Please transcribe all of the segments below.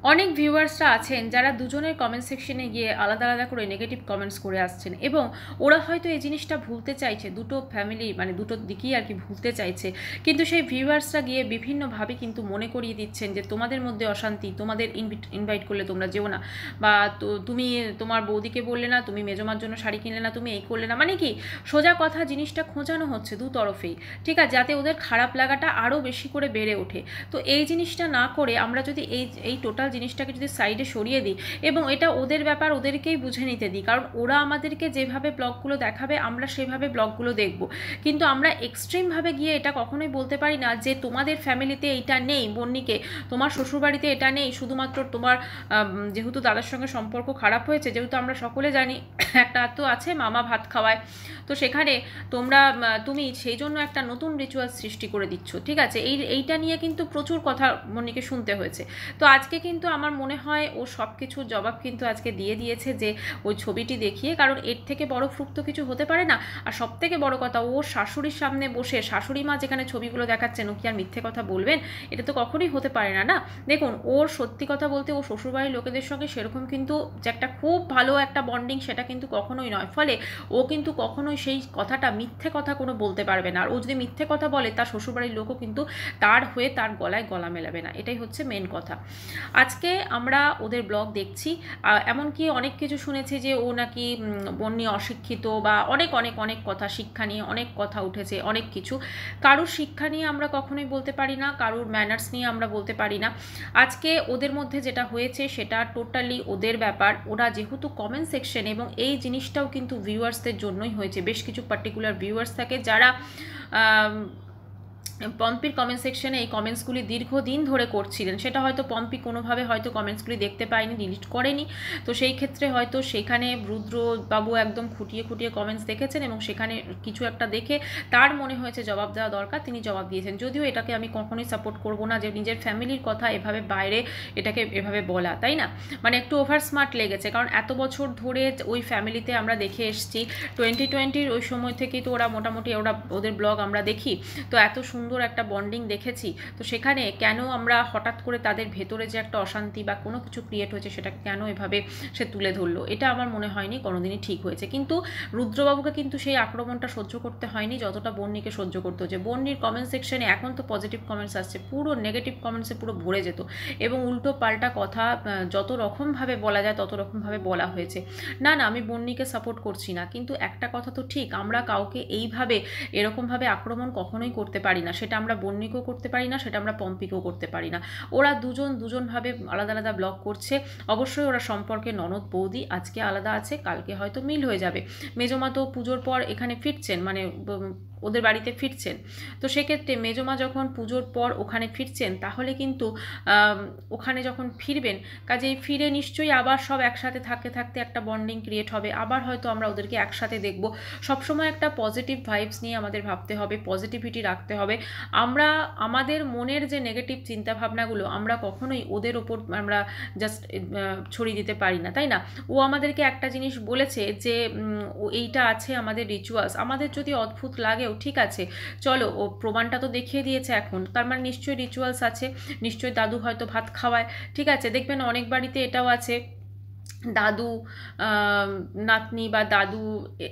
অনেক ভিউয়ার্সরা আছেন যারা দুজনের কমেন্ট সেকশনে গিয়ে আলাদা আলাদা করে নেগেটিভ কমেন্টস করে আসছেন, এবং ওরা হয়তো এই জিনিসটা ভুলতে চাইছে, দুটো ফ্যামিলি মানে দুটো দিকেই আর কি ভুলতে চাইছে, কিন্তু সেই ভিউয়ার্সরা গিয়ে বিভিন্নভাবে কিন্তু মনে করিয়ে দিচ্ছেন যে তোমাদের মধ্যে অশান্তি, তোমাদের ইনভাইট করলে তোমরা যেও না, বা তুমি তোমার বৌদিকে বললে না, তুমি মেজমার জন্য শাড়ি কিনলে না, তুমি এই করলে না, মানে কি সোজা কথা জিনিসটা খোঁজানো হচ্ছে দু তরফেই, ঠিক আছে, যাতে ওদের খারাপ লাগাটা আরও বেশি করে বেড়ে ওঠে। তো এই জিনিসটা না করে আমরা যদি এই এই টোটাল জিনিসটাকে যদি সাইডে সরিয়ে দিই এবং এটা ওদের ব্যাপার, ওদেরকেই বুঝে নিতে দিই, কারণ ওরা আমাদেরকে যেভাবে ব্লগগুলো দেখাবে আমরা সেভাবে ব্লগগুলো দেখব, কিন্তু আমরা এক্সট্রিমভাবে গিয়ে এটা কখনোই বলতে পারি না যে তোমাদের ফ্যামিলিতে এইটা নেই বন্নিকে, তোমার শ্বশুরবাড়িতে এটা নেই, শুধুমাত্র তোমার যেহেতু দাদার সঙ্গে সম্পর্ক খারাপ হয়েছে, যেহেতু আমরা সকলে জানি একটা তো আছে মামা ভাত খাওয়ায়, তো সেখানে তুমি সেই জন্য একটা নতুন রিচুয়াল সৃষ্টি করে দিচ্ছ, ঠিক আছে, এইটা নিয়ে কিন্তু প্রচুর কথা বন্নিকে শুনতে হয়েছে। তো আজকে কিন্তু আমার মনে হয় ও সব কিছুর জবাব কিন্তু আজকে দিয়ে দিয়েছে, যে ওই ছবিটি দেখিয়ে, কারণ এর থেকে বড় ফ্রুক তো কিছু হতে পারে না। আর সব থেকে বড় কথা, ও শাশুড়ির সামনে বসে শাশুড়ি মা যেখানে ছবিগুলো দেখাচ্ছেন, ও কি আর মিথ্যে কথা বলবেন? এটা তো কখনোই হতে পারে না। না, দেখুন, ওর সত্যি কথা বলতে ও শ্বশুরবাড়ির লোকেদের সঙ্গে সেরকম কিন্তু যে একটা খুব ভালো একটা বন্ডিং, সেটা কিন্তু কখনোই নয়, ফলে ও কিন্তু কখনোই সেই কথাটা মিথ্যে কথা কোনো বলতে পারবে না। আর ও যদি মিথ্যে কথা বলে, তার শ্বশুরবাড়ির লোকও কিন্তু তার হয়ে তার গলায় গলা মেলাবে না, এটাই হচ্ছে মেন কথা। আজকে আমরা ওদের ব্লগ দেখছি, এমনকি অনেক কিছু শুনেছি যে ও নাকি বন্নি অশিক্ষিত, বা অনেক অনেক অনেক কথা, শিক্ষা নিয়ে অনেক কথা উঠেছে, অনেক কিছু। কারুর শিক্ষা নিয়ে আমরা কখনোই বলতে পারি না, কারুর ম্যানার্স নিয়ে আমরা বলতে পারি না। আজকে ওদের মধ্যে যেটা হয়েছে সেটা টোটালি ওদের ব্যাপার, ওরা যেহেতু কমেন্ট সেকশন, এবং এই জিনিসটাও কিন্তু ভিউয়ার্সদের জন্যই হয়েছে, বেশ কিছু পার্টিকুলার ভিউয়ার্স থাকে যারা পম্পির কমেন্ট সেকশনে এই কমেন্টসগুলি দীর্ঘদিন ধরে করছিলেন, সেটা হয়তো পম্পি কোনোভাবে হয়তো কমেন্টসগুলি দেখতে পায়নি, ডিলিট করেনি, তো সেই ক্ষেত্রে হয়তো সেখানে রুদ্রবাবু একদম খুঁটিয়ে খুঁটিয়ে কমেন্টস দেখেছেন, এবং সেখানে কিছু একটা দেখে তার মনে হয়েছে জবাব দেওয়া দরকার, তিনি জবাব দিয়েছেন। যদিও এটাকে আমি কখনোই সাপোর্ট করব না, যে নিজের ফ্যামিলির কথা এভাবে বাইরে এটাকে এভাবে বলা, তাই না? মানে একটু ওভার স্মার্ট লেগেছে, কারণ এত বছর ধরে ওই ফ্যামিলিতে আমরা দেখে এসেছি, 2020 ওই সময় থেকেই তো ওরা মোটামুটি ওদের ব্লগ আমরা দেখি, তো এত সুন্দর একটা বন্ডিং দেখেছি, তো সেখানে কেন আমরা হঠাৎ করে তাদের ভেতরে যে একটা অশান্তি বা কোনো কিছু ক্রিয়েট হয়েছে সেটাকে কেন এভাবে সে তুলে ধরলো, এটা আমার মনে হয়নি কোনোদিনই ঠিক হয়েছে। কিন্তু রুদ্রবাবুকে কিন্তু সেই আক্রমণটা সহ্য করতে হয়নি যতটা বন্নিকে সহ্য করতে হচ্ছে। বন্নির কমেন্ট সেকশনে এখন তো পজিটিভ কমেন্টস আসছে, পুরো নেগেটিভ কমেন্টসে পুরো ভরে যেত, এবং উল্টো পাল্টা কথা যত রকমভাবে বলা যায় তত রকমভাবে বলা হয়েছে। না না, আমি বন্নিকে সাপোর্ট করছি না, কিন্তু একটা কথা তো ঠিক, আমরা কাউকে এইভাবে এরকমভাবে আক্রমণ কখনোই করতে পারি না, সেটা আমরা বন্নিকেও করতে পারি না, সেটা আমরা পম্পিকেও করতে পারি না। ওরা দুজনভাবে আলাদা আলাদা ব্লগ করছে, অবশ্যই ওরা সম্পর্কে ননদ বৌদি, আজকে আলাদা আছে, কালকে হয়তো মিল হয়ে যাবে। মেজমা তো পুজোর পর এখানে ফিরছেন, মানে ওদের বাড়িতে ফিরছেন, তো সেক্ষেত্রে মেজমা যখন পুজোর পর ওখানে ফিরছেন, তাহলে কিন্তু ওখানে যখন ফিরবেন, কাজেই ফিরে নিশ্চয়ই আবার সব একসাথে থাকতে থাকতে একটা বন্ডিং ক্রিয়েট হবে, আবার হয়তো আমরা ওদেরকে একসাথে দেখব। সবসময় একটা পজিটিভ ভাইবস নিয়ে আমাদের ভাবতে হবে, পজিটিভিটি রাখতে হবে। আমরা আমাদের মনের যে নেগেটিভ চিন্তাভাবনাগুলো আমরা কখনোই ওদের ওপর আমরা জাস্ট ছড়িয়ে দিতে পারি না, তাই না? ও আমাদেরকে একটা জিনিস বলেছে যে এইটা আছে আমাদের রিচুয়ালস, আমাদের যদি অদ্ভুত লাগেও ঠিক আছে, চলো, ও প্রমাণটা তো দেখিয়ে দিয়েছে এখন, তার মানে নিশ্চয়ই রিচুয়ালস আছে, নিশ্চয়ই দাদু হয়তো ভাত খাওয়ায়, ঠিক আছে। দেখবেন অনেক বাড়িতে এটাও আছে, দাদু নাতনি বা দাদু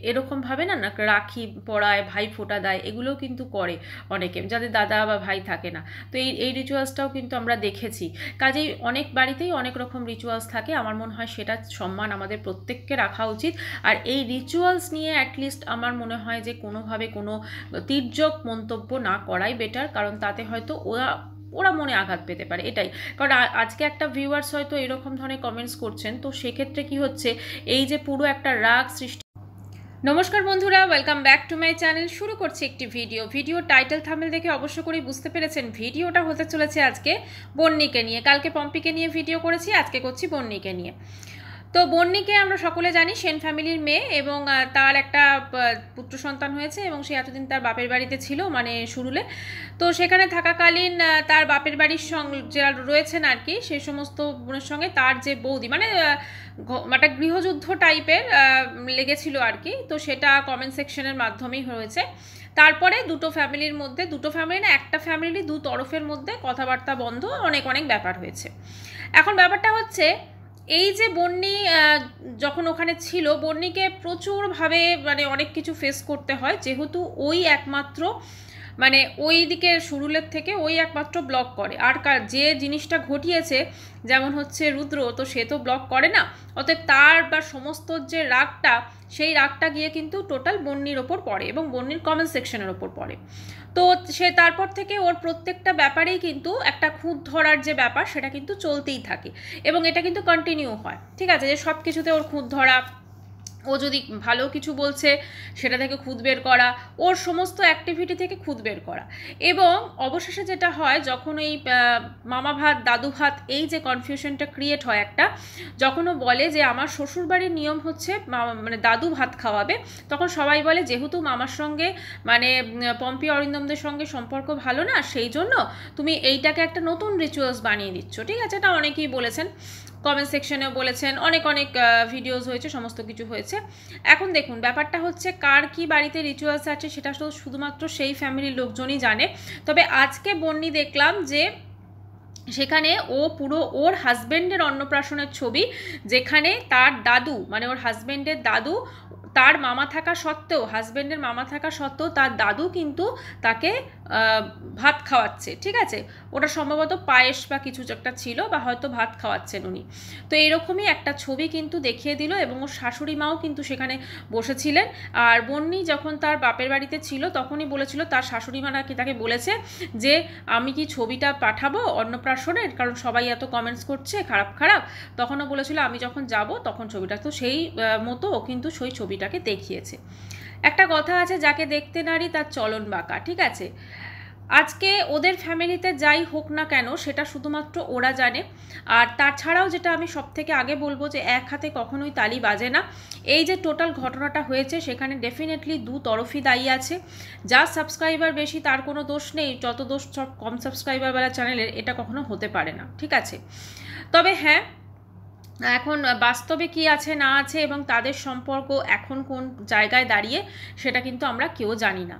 এরকমভাবে না না রাখি পরায়, ভাই ফোঁটা দেয়, এগুলোও কিন্তু করে অনেকে, যাদের দাদা বা ভাই থাকে না। তো এই রিচুয়ালসটাও কিন্তু আমরা দেখেছি। কাজেই অনেক বাড়িতেই অনেক রকম রিচুয়ালস থাকে, আমার মনে হয় সেটা সম্মান আমাদের প্রত্যেককে রাখা উচিত। আর এই রিচুয়ালস নিয়ে অ্যাটলিস্ট আমার মনে হয় যে কোনোভাবে কোনো তির্যক মন্তব্য না করাই বেটার, কারণ তাতে হয়তো ওরা মনে আঘাত পেতে পারে, এটাই। কারণ আজকে একটা ভিউয়ার্স হয়তো এরকম ধরনের কমেন্টস করছেন, তো সেক্ষেত্রে কি হচ্ছে, এই যে পুরো একটা রাগ সৃষ্টি। নমস্কার বন্ধুরা, welcome back to my channel. শুরু করছি একটি ভিডিও টাইটেল থাম্বনেল দেখে অবশ্য করেই বুঝতে পেরেছেন ভিডিওটা হতে চলেছে আজকে বন্নিকে নিয়ে। কালকে পম্পিকে নিয়ে ভিডিও করেছি, আজকে করছি বন্নিকে নিয়ে। তো বন্নিকে আমরা সকলে জানি সেন ফ্যামিলির মেয়ে, এবং তার একটা পুত্র সন্তান হয়েছে, এবং সে এতদিন তার বাপের বাড়িতে ছিল, মানে সুরুলে। তো সেখানে থাকাকালীন তার বাপের বাড়ির সঙ্গে যারা রয়েছেন আর কি, সেই সমস্ত বোনের সঙ্গে তার যে বৌদি, মানে একটা গৃহযুদ্ধ টাইপের লেগেছিল আর কি, তো সেটা কমেন্ট সেকশনের মাধ্যমেই হয়েছে। তারপরে দুটো ফ্যামিলির মধ্যে, দুটো ফ্যামিলি না, একটা ফ্যামিলি দু তরফের মধ্যে কথাবার্তা বন্ধ, অনেক অনেক ব্যাপার হয়েছে। এখন ব্যাপারটা হচ্ছে এই যে বন্নি যখন ওখানে ছিল, বন্নিকে প্রচুরভাবে মানে অনেক কিছু ফেস করতে হয়, যেহেতু ওই একমাত্র মানে ওই দিকের সুরুলের থেকে ওই একমাত্র ব্লক করে। আর যে জিনিসটা ঘটিয়েছে, যেমন হচ্ছে রুদ্র, তো সে তো ব্লক করে না, অতএব তার বা সমস্ত যে রাগটা, সেই রাগটা গিয়ে কিন্তু টোটাল বন্নির ওপর পড়ে এবং বন্নির কমেন্ট সেকশনের ওপর পড়ে। তো সে তারপর থেকে ওর প্রত্যেকটা ব্যাপারেই কিন্তু একটা খুঁত ধরার যে ব্যাপার, সেটা কিন্তু চলতেই থাকে এবং এটা কিন্তু কন্টিনিউ হয়, ঠিক আছে, যে সব কিছুতে ওর খুঁত ধরা, ও যদি ভালো কিছু বলছে সেটা থেকে খুঁত বের করা, ওর সমস্ত অ্যাক্টিভিটি থেকে খুঁত বের করা। এবং অবশেষে যেটা হয়, যখন এই মামা ভাত দাদু ভাত এই যে কনফিউশনটা ক্রিয়েট হয় একটা, যখন ও বলে যে আমার শ্বশুরবাড়ির নিয়ম হচ্ছে মানে দাদু ভাত খাওয়াবে, তখন সবাই বলে যেহেতু মামার সঙ্গে মানে পম্পি অরিন্দমদের সঙ্গে সম্পর্ক ভালো না, সেই জন্য তুমি এইটাকে একটা নতুন রিচুয়ালস বানিয়ে দিচ্ছ, ঠিক আছে, এটা অনেকেই বলেছেন, কমেন্ট সেকশনেও বলেছেন, অনেক অনেক ভিডিওস হয়েছে, সমস্ত কিছু হয়েছে। এখন দেখুন ব্যাপারটা হচ্ছে কার কি বাড়িতে রিচুয়ালস আছে সেটা তো শুধুমাত্র সেই ফ্যামিলির লোকজনই জানে। তবে আজকে বন্নি দেখলাম যে সেখানে ও পুরো ওর হাজব্যান্ডের অন্নপ্রাশনের ছবি, যেখানে তার দাদু মানে ওর হাজব্যান্ডের দাদু, তার মামা থাকা সত্ত্বেও, হাজব্যান্ডের মামা থাকা সত্ত্বেও তার দাদু কিন্তু তাকে ভাত খাওয়াচ্ছে, ঠিক আছে, ওটা সম্ভবত পায়েস বা কিছু একটা ছিল, বা হয়তো ভাত খাওয়াচ্ছেন উনি। তো এইরকমই একটা ছবি কিন্তু দেখিয়ে দিল এবং ওর শাশুড়ি মাও কিন্তু সেখানে বসেছিলেন। আর বন্নি যখন তার বাপের বাড়িতে ছিল তখনই বলেছিল, তার শাশুড়ি মা নাকি তাকে বলেছে যে আমি কি ছবিটা পাঠাবো অন্নপ্রাশনের, কারণ সবাই এত কমেন্টস করছে খারাপ খারাপ, তখনও বলেছিল আমি যখন যাব তখন ছবিটা, তো সেই মতো ও কিন্তু সেই ছবিটাকে দেখিয়েছে। একটা কথা আছে, যাকে দেখতে নারী তার চলন বাঁকা, ঠিক আছে, আজকে ওদের ফ্যামিলিতে যাই হোক না কেন সেটা শুধুমাত্র ওরা জানে। আর তাছাড়াও যেটা আমি সব থেকে আগে বলবো, যে এক হাতে কখনোই তালি বাজে না। এই যে টোটাল ঘটনাটা হয়েছে সেখানে ডেফিনেটলি দু তরফই দায়ী আছে। যার সাবস্ক্রাইবার বেশি তার কোনো দোষ নেই, যত দোষ সব কম সাবস্ক্রাইবারওয়ালা চ্যানেলের, এটা কখনো হতে পারে না, ঠিক আছে। তবে হ্যাঁ, এখন বাস্তবে কি আছে না আছে এবং তাদের সম্পর্ক এখন কোন জায়গায় দাঁড়িয়ে সেটা কিন্তু আমরা কেউ জানি না।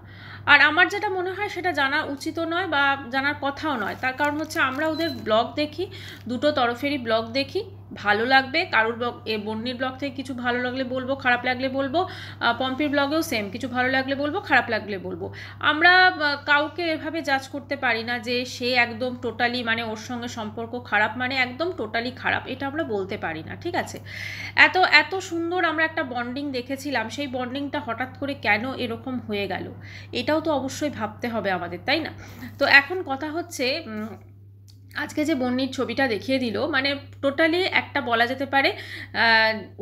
আর আমার যেটা মনে হয় সেটা জানা উচিতও নয় বা জানার কথাও নয়, তার কারণ হচ্ছে আমরা ওদের ব্লগ দেখি, দুটো তরফেরই ব্লগ দেখি, ভালো লাগবে কারুর ব্লগ, বন্নির ব্লগ থেকে কিছু ভালো লাগলে বলবো, খারাপ লাগলে বলবো, পম্পির ব্লগেও সেম, কিছু ভালো লাগলে বলবো, খারাপ লাগলে বলবো। আমরা কাউকে এভাবে জাজ করতে পারি না যে সে একদম টোটালি মানে ওর সঙ্গে সম্পর্ক খারাপ মানে একদম টোটালি খারাপ, এটা আমরা বলতে পারি না, ঠিক আছে। এত এত সুন্দর আমরা একটা বন্ডিং দেখেছিলাম, সেই বন্ডিংটা হঠাৎ করে কেন এরকম হয়ে গেল, এটাও তো অবশ্যই ভাবতে হবে আমাদের, তাই না? তো এখন কথা হচ্ছে আজকে যে বন্নির ছবিটা দেখিয়ে দিল, মানে টোটালি একটা বলা যেতে পারে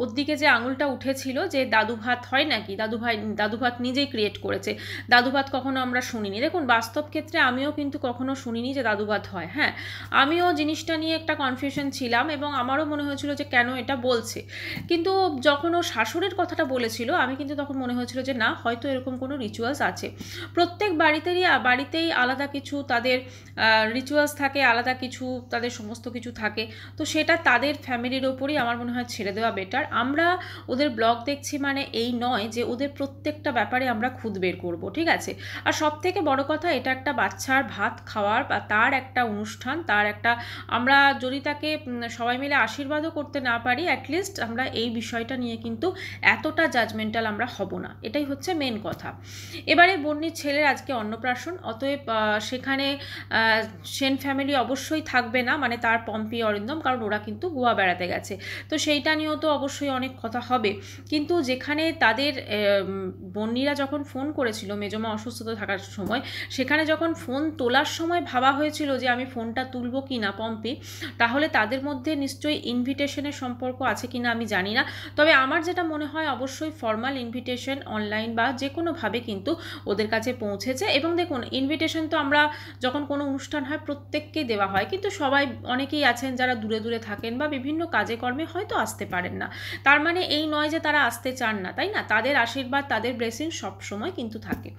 ওর দিকে যে আঙুলটা উঠেছিল যে দাদু ভাত হয় নাকি, দাদু ভাত নিজেই ক্রিয়েট করেছে। দাদু ভাত কখনো আমরা শুনিনি, দেখুন বাস্তব ক্ষেত্রে আমিও কিন্তু কখনো শুনিনি যে দাদু ভাত হয়। হ্যাঁ, আমিও জিনিসটা নিয়ে একটা কনফিউশন ছিলাম এবং আমারও মনে হয়েছিল যে কেন এটা বলছে, কিন্তু যখন ও শাশুড়ির কথাটা বলেছিল আমি কিন্তু তখন মনে হয়েছিল যে না, হয়তো এরকম কোনো রিচুয়ালস আছে। প্রত্যেক বাড়িতেই আলাদা কিছু তাদের রিচুয়ালস থাকে, আলাদা কিছু তাদের সমস্ত কিছু থাকে, তো সেটা তাদের ফ্যামিলির ওপরই আমার মনে হয় ছেড়ে দেওয়া বেটার। আমরা ওদের ব্লগ দেখছি মানে এই নয় যে ওদের প্রত্যেকটা ব্যাপারে আমরা খুদ বের করব, ঠিক আছে। আর সব থেকে বড় কথা, এটা একটা বাচ্চার ভাত খাওয়ার বা তার একটা অনুষ্ঠান, তার একটা, আমরা যদি তাকে সবাই মিলে আশীর্বাদও করতে না পারি, অ্যাটলিস্ট আমরা এই বিষয়টা নিয়ে কিন্তু এতটা জাজমেন্টাল আমরা হব না, এটাই হচ্ছে মেন কথা। এবারে বন্নির ছেলের আজকে অন্নপ্রাশন, অতএব সেখানে সেন ফ্যামিলি অবশ্যই থাকবে না, মানে তার পম্পি অরিন্দম, কারণ ওরা কিন্তু গোয়া বেড়াতে গেছে, তো সেইটা নিয়েও তো অবশ্যই অনেক কথা হবে। কিন্তু যেখানে তাদের বন্নিরা যখন ফোন করেছিল মেজমা অসুস্থতা থাকার সময়, সেখানে যখন ফোন তোলার সময় ভাবা হয়েছিল যে আমি ফোনটা তুলবো কি না পম্পি, তাহলে তাদের মধ্যে নিশ্চয়ই ইনভিটেশনের সম্পর্ক আছে কি না আমি জানি না। তবে আমার যেটা মনে হয় অবশ্যই ফর্মাল ইনভিটেশন অনলাইন বা যে কোনোভাবে কিন্তু ওদের কাছে পৌঁছেছে। এবং দেখুন ইনভিটেশন তো আমরা যখন কোনো অনুষ্ঠান হয় প্রত্যেককেই দেওয়া হয়, হয়, কিন্তু সবাই অনেকেই আছেন যারা দূরে দূরে থাকেন বা বিভিন্ন কাজে কর্মে হয়তো আসতে পারেন না। তার মানে এই নয় যে তারা আসতে চান না, তাই না? তাদের আশীর্বাদ, তাদের ব্লেসিং সবসময় কিন্তু থাকে।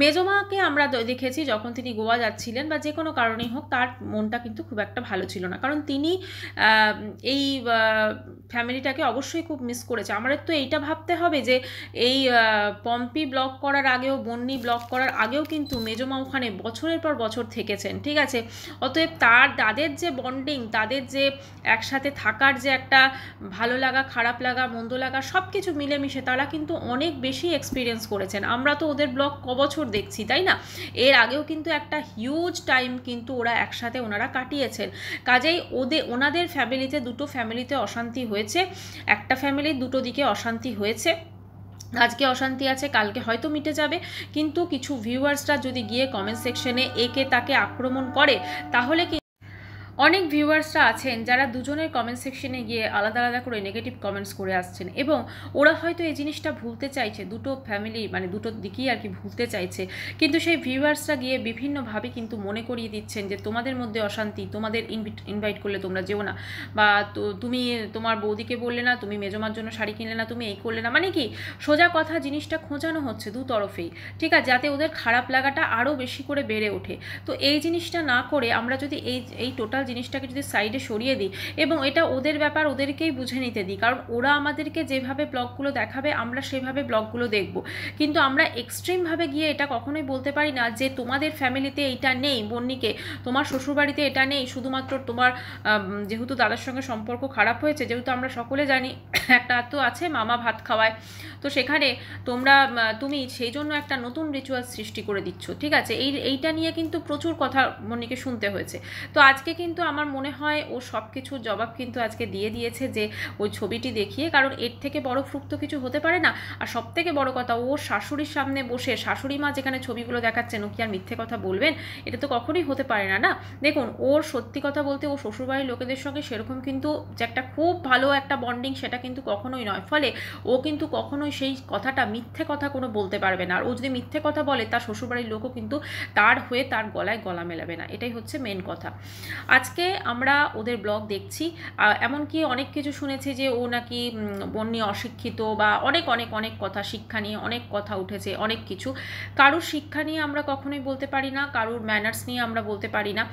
মেজমাকে আমরা দেখেছি যখন তিনি গোয়া যাচ্ছিলেন বা যে কোনো কারণেই হোক, তার মনটা কিন্তু খুব একটা ভালো ছিল না, কারণ তিনি এই ফ্যামিলিটাকে অবশ্যই খুব মিস করেছে। আমাদের তো এইটা ভাবতে হবে যে এই পম্পি ব্লগ করার আগেও, বন্নি ব্লগ করার আগেও কিন্তু মেজমা ওখানে বছরের পর বছর থেকেছেন, ঠিক আছে? অতএব তাদের যে বন্ডিং, তাদের যে একসাথে থাকার যে একটা ভালো লাগা, খারাপ লাগা, মন্দ লাগা, সব কিছু মিলেমিশে তারা কিন্তু অনেক বেশি এক্সপিরিয়েন্স করেছেন। আমরা তো ওদের ব্লগ বছর দেখছি, তাই না? এর আগেও কিন্তু একটা হিউজ টাইম কিন্তু ওরা একসাথে ওনারা কাটিয়েছেন। কাজেই ওনাদের ফ্যামিলিতে, দুটো ফ্যামিলিতে অশান্তি হয়েছে, একটা ফ্যামিলির দুটো দিকে অশান্তি হয়েছে। আজকে অশান্তি আছে, কালকে হয়তো মিটে যাবে, কিন্তু কিছু ভিউয়ার্সরা যদি গিয়ে কমেন্ট সেকশনে একে তাকে আক্রমণ করে, তাহলে অনেক ভিউয়ার্সরা আছেন যারা দুজনের কমেন্ট সেকশনে গিয়ে আলাদা আলাদা করে নেগেটিভ কমেন্টস করে আসছেন, এবং ওরা হয়তো এই জিনিসটা ভুলতে চাইছে, দুটো ফ্যামিলি মানে দুটো দিকেই আর কি ভুলতে চাইছে, কিন্তু সেই ভিউয়ার্সরা গিয়ে বিভিন্নভাবে কিন্তু মনে করিয়ে দিচ্ছেন যে তোমাদের মধ্যে অশান্তি, তোমাদের ইনভাইট করলে তোমরা যেও না, বা তুমি তোমার বৌদিকে বললে না, তুমি মেজমার জন্য শাড়ি কিনলে না, তুমি এই করলে না, মানে কি সোজা কথা জিনিসটা খোঁজানো হচ্ছে দু তরফেই, ঠিক আছে, যাতে ওদের খারাপ লাগাটা আরও বেশি করে বেড়ে ওঠে। তো এই জিনিসটা না করে আমরা যদি এই টোটাল জিনিসটাকে যদি সাইডে সরিয়ে দিই এবং এটা ওদের ব্যাপার, ওদেরকেই বুঝে নিতে দিই, কারণ ওরা আমাদেরকে যেভাবে ব্লগগুলো দেখাবে আমরা সেভাবে ব্লগগুলো দেখব, কিন্তু আমরা এক্সট্রিমভাবে গিয়ে এটা কখনোই বলতে পারি না যে তোমাদের ফ্যামিলিতে এইটা নেই, বন্নিকে তোমার শ্বশুরবাড়িতে এটা নেই, শুধুমাত্র তোমার যেহেতু দাদার সঙ্গে সম্পর্ক খারাপ হয়েছে, যেহেতু আমরা সকলে জানি একটা তো আছে মামা ভাত খাওয়ায়, তো সেখানে তুমি সেই জন্য একটা নতুন রিচুয়াল সৃষ্টি করে দিচ্ছ, ঠিক আছে? এইটা নিয়ে কিন্তু প্রচুর কথা বন্নিকে শুনতে হয়েছে। তো আজকে কিন্তু আমার মনে হয় ও সব কিছুর জবাব কিন্তু আজকে দিয়ে দিয়েছে, যে ওই ছবিটি দেখিয়ে, কারণ এর থেকে বড় প্রুফ তো কিছু হতে পারে না। আর সব থেকে বড় কথা, ওর শাশুড়ির সামনে বসে শাশুড়ি মা যেখানে ছবিগুলো দেখাচ্ছেন, ও কি আর মিথ্যে কথা বলবেন? এটা তো কখনোই হতে পারে না, না? দেখুন, ওর সত্যি কথা বলতে ও শ্বশুরবাড়ির লোকেদের সঙ্গে সেরকম কিন্তু যে একটা খুব ভালো একটা বন্ডিং, সেটা কিন্তু কখনোই নয়। ফলে ও কিন্তু কখনোই সেই কথাটা, মিথ্যে কথা কোনো বলতে পারবে না। আর ও যদি মিথ্যে কথা বলে, তার শ্বশুরবাড়ির লোকও কিন্তু তার হয়ে তার গলায় গলা মেলাবে না। এটাই হচ্ছে মেন কথা। আজকে আমরা ওদের ব্লগ দেখছি, এমনকি অনেক কিছু শুনেছি যে ও নাকি বন্নি অশিক্ষিত, বা অনেক অনেক অনেক কথা, শিক্ষা নিয়ে অনেক কথা উঠেছে, অনেক কিছু। কারুর শিক্ষা নিয়ে আমরা কখনোই বলতে পারি না, কারুর ম্যানার্স নিয়ে আমরা বলতে পারি না।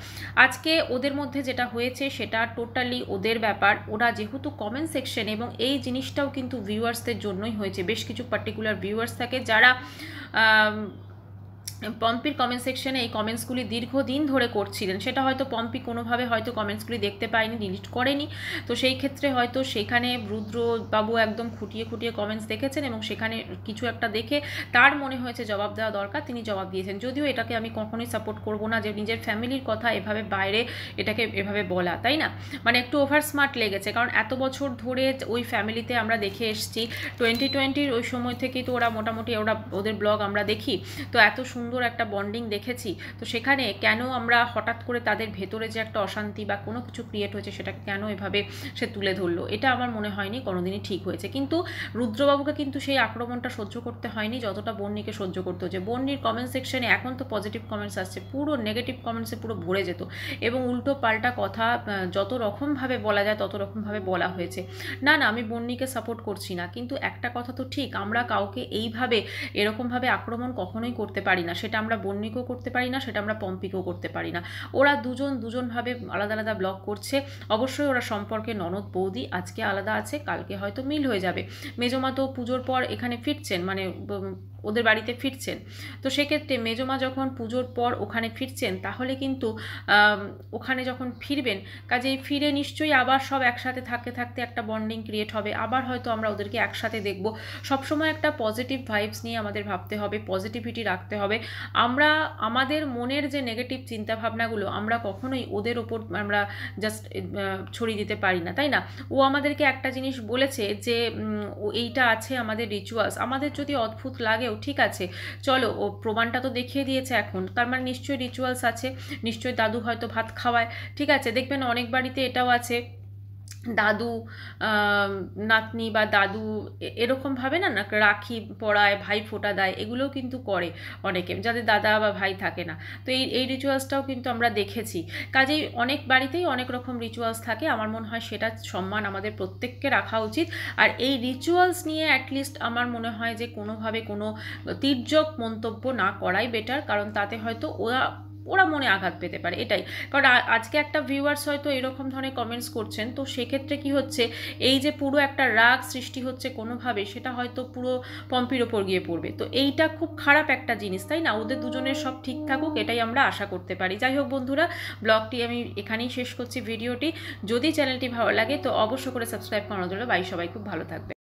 আজকে ওদের মধ্যে যেটা হয়েছে সেটা টোটালি ওদের ব্যাপার। ওরা যেহেতু কমেন্ট সেকশন, এবং এই জিনিসটাও কিন্তু ভিউয়ার্সদের জন্যই হয়েছে, বেশ কিছু পার্টিকুলার ভিউয়ার্স থাকে যারা পম্পির কমেন্ট সেকশনে এই কমেন্টসগুলি দীর্ঘদিন ধরে করছিলেন, সেটা হয়তো পম্পি কোনোভাবে হয়তো কমেন্টসগুলি দেখতে পায়নি, ডিলিট করেনি, তো সেই ক্ষেত্রে হয়তো সেখানে রুদ্রবাবু একদম খুঁটিয়ে খুঁটিয়ে কমেন্টস দেখেছেন, এবং সেখানে কিছু একটা দেখে তার মনে হয়েছে জবাব দেওয়া দরকার, তিনি জবাব দিয়েছেন। যদিও এটাকে আমি কখনোই সাপোর্ট করব না, যে নিজের ফ্যামিলির কথা এভাবে বাইরে এটাকে এভাবে বলা, তাই না? মানে একটু ওভার স্মার্ট লেগেছে, কারণ এত বছর ধরে ওই ফ্যামিলিতে আমরা দেখে এসেছি, 2020 ওই সময় থেকেই তো ওরা মোটামুটি ওদের ব্লগ আমরা দেখি, তো এত সুন্দর একটা বন্ডিং দেখেছি, তো সেখানে কেন আমরা হঠাৎ করে তাদের ভেতরে যে একটা অশান্তি বা কোনো কিছু ক্রিয়েট হয়েছে সেটাকে কেন এভাবে সে তুলে ধরলো, এটা আমার মনে হয়নি কোনোদিনই ঠিক হয়েছে। কিন্তু রুদ্রবাবুকে কিন্তু সেই আক্রমণটা সহ্য করতে হয়নি যতটা বন্নিকে সহ্য করতে হচ্ছে। বন্নির কমেন্ট সেকশনে এখন তো পজিটিভ কমেন্টস আসছে, পুরো নেগেটিভ কমেন্টসে পুরো ভরে যেত, এবং উল্টো পাল্টা কথা যত রকমভাবে বলা যায় তত রকমভাবে বলা হয়েছে। না না, আমি বন্নিকে সাপোর্ট করছি না, কিন্তু একটা কথা তো ঠিক, আমরা কাউকে এইভাবে এরকমভাবে আক্রমণ কখনোই করতে পারি না, সেটা আমরা বন্নিকেও করতে পারি না, সেটা আমরা পম্পিকেও করতে পারি না। ওরা দুজনভাবে আলাদা আলাদা ব্লগ করছে, অবশ্যই ওরা সম্পর্কে ননদ বৌদি, আজকে আলাদা আছে, কালকে হয়তো মিল হয়ে যাবে। মেজমা তো পুজোর পর এখানে ফিরছেন, মানে ওদের বাড়িতে ফিরছেন, তো সেক্ষেত্রে মেজমা যখন পুজোর পর ওখানে ফিরছেন, তাহলে কিন্তু ওখানে যখন ফিরবেন, কাজেই ফিরে নিশ্চয়ই আবার সব একসাথে থাকতে থাকতে একটা বন্ডিং ক্রিয়েট হবে, আবার হয়তো আমরা ওদেরকে একসাথে দেখব। সবসময় একটা পজিটিভ ভাইবস নিয়ে আমাদের ভাবতে হবে, পজিটিভিটি রাখতে হবে। আমরা আমাদের মনের যে নেগেটিভ চিন্তাভাবনাগুলো আমরা কখনোই ওদের ওপর আমরা জাস্ট ছড়িয়ে দিতে পারি না, তাই না? ও আমাদেরকে একটা জিনিস বলেছে যে এইটা আছে আমাদের রিচুয়ালস, আমাদের যদি অদ্ভুত লাগেও ঠিক আছে, চলো, ও প্রমাণটা তো দেখিয়ে দিয়েছে এখন, তার মানে নিশ্চয়ই রিচুয়ালস আছে, নিশ্চয়ই দাদু হয়তো ভাত খাওয়ায়, ঠিক আছে? দেখবেন অনেক বাড়িতে এটাও আছে দাদু নাতনি বা দাদু এরকমভাবে না না রাখি পরায়, ভাই ফোঁটা দেয়, এগুলোও কিন্তু করে অনেকে, যাদের দাদা বা ভাই থাকে না। তো এই রিচুয়ালসটাও কিন্তু আমরা দেখেছি। কাজেই অনেক বাড়িতেই অনেক রকম রিচুয়ালস থাকে, আমার মনে হয় সেটা সম্মান আমাদের প্রত্যেককে রাখা উচিত। আর এই রিচুয়ালস নিয়ে অ্যাটলিস্ট আমার মনে হয় যে কোনোভাবে কোনো তির্যক মন্তব্য না করাই বেটার, কারণ তাতে হয়তো ওরা ওরা মনে আঘাত পেতে পারে, এটাই। কারণ আজকে একটা ভিউয়ার্স হয়তো এরকম ধরনের কমেন্টস করছেন, তো সেক্ষেত্রে কি হচ্ছে, এই যে পুরো একটা রাগ সৃষ্টি হচ্ছে কোনোভাবে, সেটা হয়তো পুরো পম্পির ওপর গিয়ে পড়বে। তো এইটা খুব খারাপ একটা জিনিস, তাই না? ওদের দুজনের সব ঠিক থাকুক, এটাই আমরা আশা করতে পারি। যাই হোক বন্ধুরা, ব্লগটি আমি এখানেই শেষ করছি ভিডিওটি। যদি চ্যানেলটি ভালো লাগে তো অবশ্য করে সাবস্ক্রাইব করানো জন্য। বাই, সবাই খুব ভালো থাকবে।